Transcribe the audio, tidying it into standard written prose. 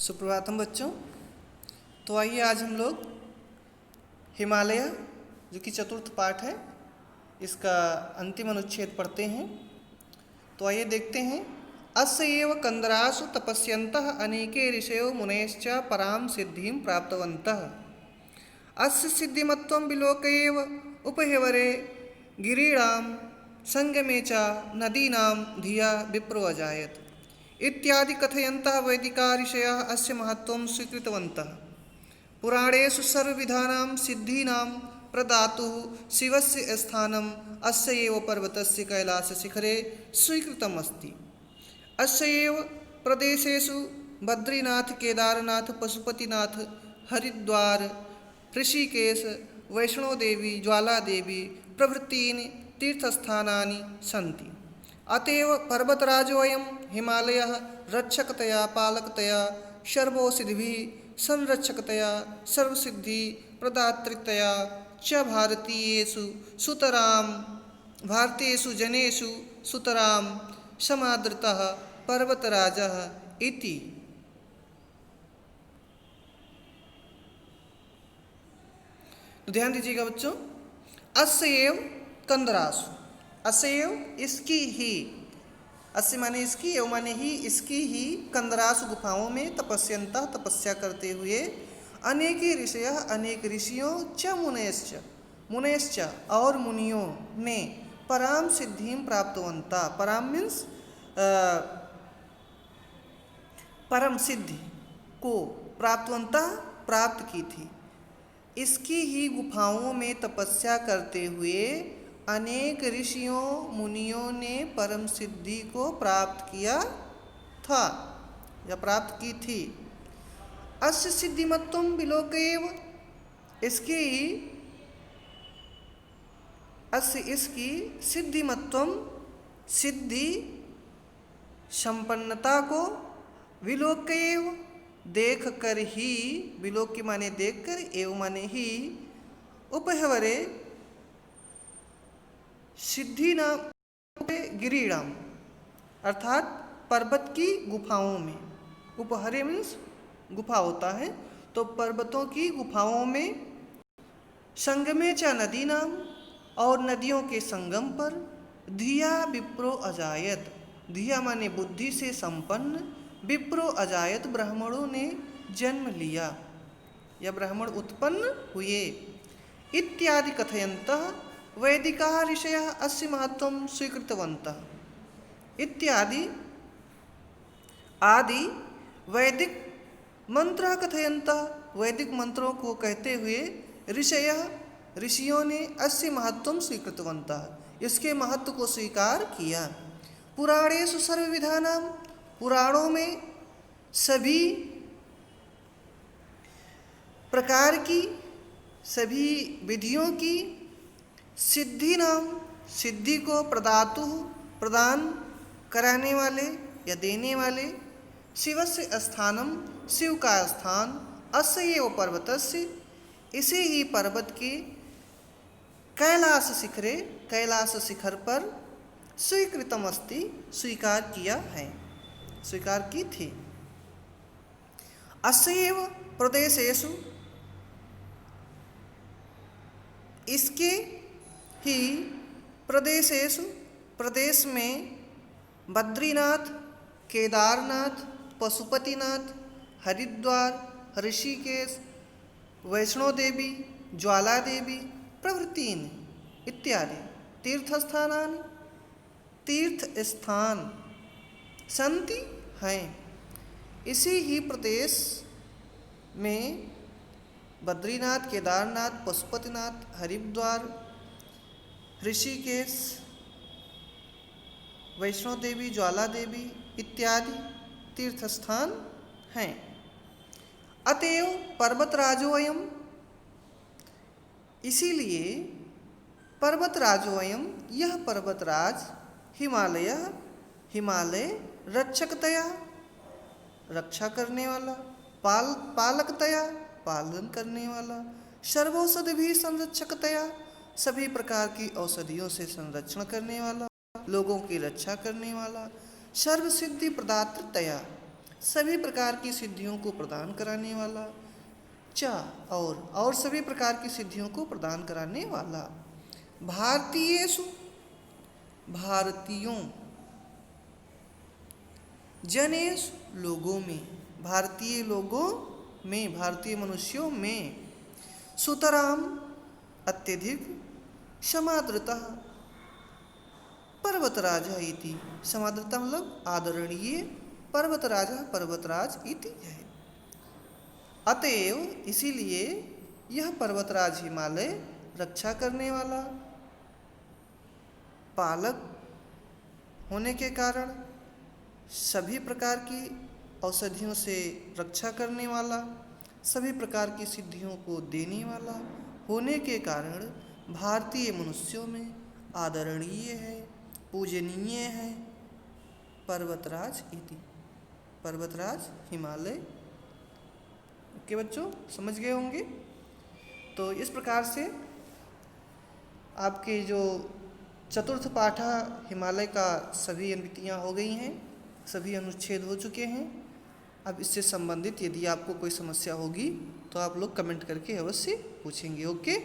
सुप्रभातम बच्चों। तो आइए आज हम लोग हिमालय जो कि चतुर्थ पाठ है इसका अंतिम अनुच्छेद पढ़ते हैं। तो आइए देखते हैं। अस्य एव कंदरासु तपस्यन्तः अनेके ऋषयो मुनयश्च परां सिद्धिं प्राप्तवन्तः। अस्य सिद्धिमत्वं विलोकयेव उपहेवरे गिरीणां संगमे च नदीनां धिया विप्रो अजायत इत्यादि कथयन्तः वैदिका ऋषयः अस्य महत्त्वं स्वीकृतवन्तः। पुराणेषु सर्वविधानां सिद्धीनां प्रदातुः शिवस्य स्थानम् अस्य एव पर्वतस्य कैलासशिखरे स्वीकृतम् अस्ति। अस्य एव प्रदेशेषु बद्रीनाथ, केदारनाथ, पशुपतिनाथ, हरिद्वार, ऋषिकेश, वैष्णोदेवी, ज्वालादेवी प्रभृतीनि तीर्थस्थानानि सन्ति। अतएव पर्वतराजोऽयं हिमालयः रक्षकतया, पालकतया, सर्वौषधिभिः संरक्षकतया, सर्वसिद्धि प्रदातृतया च भारतीयेषु जनेषु सुतरां समादृतः पर्वतराजः इति। तो ध्यान दीजिएगा बच्चों। अस्य एव कंदरासु, अस्य एव इसकी ही, अस्य माने इसकी, एव माने ही, इसकी ही कंदरासु गुफाओं में तपस्यन्तः तपस्या करते हुए अनेके ऋषयः अनेक ऋषियों च मुनयश्च और मुनियों ने पराम सिद्धिं प्राप्तवन्तः। पराम मीन्स परम सिद्धि को प्राप्तवन्तः प्राप्त की थी। इसकी ही गुफाओं में तपस्या करते हुए अनेक ऋषियों मुनियों ने परम सिद्धि को प्राप्त किया था या प्राप्त की थी। अस्य सिद्धिमत्वं विलोकयेव, इसकी सिद्धिमत्वं, सिद्धि संपन्नता को, विलोकयेव देख कर ही, विलोक माने देख कर, एव माने ही, उपहवरे सिद्धि नाम गिरीणाम अर्थात पर्वत की गुफाओं में, उपहरे मीन्स गुफा होता है, तो पर्वतों की गुफाओं में, संगमे च नदी नाम और नदियों के संगम पर, धिया विप्रो अजायत, धिया माने बुद्धि से संपन्न, विप्रो अजायत ब्राह्मणों ने जन्म लिया या ब्राह्मण उत्पन्न हुए। इत्यादि कथयन्तः वैदिकाः ऋषयः अस्य महत्त्वं स्वीकृतवन्तः। इत्यादि आदि वैदिक मंत्र कथयन्तः, वैदिक मंत्रों को कहते हुए ऋषियों ने अस्य महत्त्वं स्वीकृतवन्तः, इसके महत्व को स्वीकार किया। पुराणेषु सर्वविधानां, पुराणों में सभी प्रकार की, सभी विधियों की, सिद्धि नाम सिद्धि को, प्रदातु प्रदान कराने वाले या देने वाले, शिवस्य स्थानम शिव का स्थान, अस्य एव पर्वतस्य इसे ही पर्वत के, कैलास शिखरे कैलास शिखर पर, स्वीकृतम अस्ति स्वीकार किया है, स्वीकार की थी। अस्य एव प्रदेशेषु, इसके ही प्रदेशेषु प्रदेश में, बद्रीनाथ, केदारनाथ, पशुपतिनाथ, हरिद्वार, ऋषिकेश, वैष्णोदेवी, ज्वालादेवी प्रभृतीनि इत्यादि तीर्थस्थानानि, तीर्थ स्थान सन्ति हैं। इसी ही प्रदेश में बद्रीनाथ, केदारनाथ, पशुपतिनाथ, हरिद्वार, ऋषिकेश, वैष्णोदेवी, ज्वालादेवी इत्यादि तीर्थस्थान हैं। अतएव पर्वतराजोऽयं, इसीलिए पर्वतराजोऽयं, यह पर्वतराज, हिमालय रक्षकतया, रक्षा करने वाला, पालकतया, पालन करने वाला, सर्वौषधिभिः संरक्षकतया, सभी प्रकार की औषधियों से संरक्षण करने वाला, लोगों की रक्षा करने वाला, सर्वसिद्धि प्रदातृतया, सभी प्रकार की सिद्धियों को प्रदान कराने वाला। च और सभी प्रकार की सिद्धियों को प्रदान कराने वाला। भारतीयेषु भारतीयों, जनेषु लोगों में, भारतीय लोगों में, भारतीय मनुष्यों में, सुतराम अत्यधिक, समादृता पर्वतराज इति, समादृता मतलब आदरणीय, पर्वतराज पर्वतराज इति है। अतएव इसीलिए यह पर्वतराज हिमालय रक्षा करने वाला, पालक होने के कारण सभी प्रकार की औषधियों से रक्षा करने वाला, सभी प्रकार की सिद्धियों को देने वाला होने के कारण भारतीय मनुष्यों में आदरणीय है, पूजनीय है, पर्वतराज इति, पर्वतराज हिमालय। ओके बच्चों, समझ गए होंगे। तो इस प्रकार से आपके जो चतुर्थ पाठा हिमालय का सभी अनुवृत्तियाँ हो गई हैं, सभी अनुच्छेद हो चुके हैं। अब इससे संबंधित यदि आपको कोई समस्या होगी तो आप लोग कमेंट करके अवश्य पूछेंगे। ओके।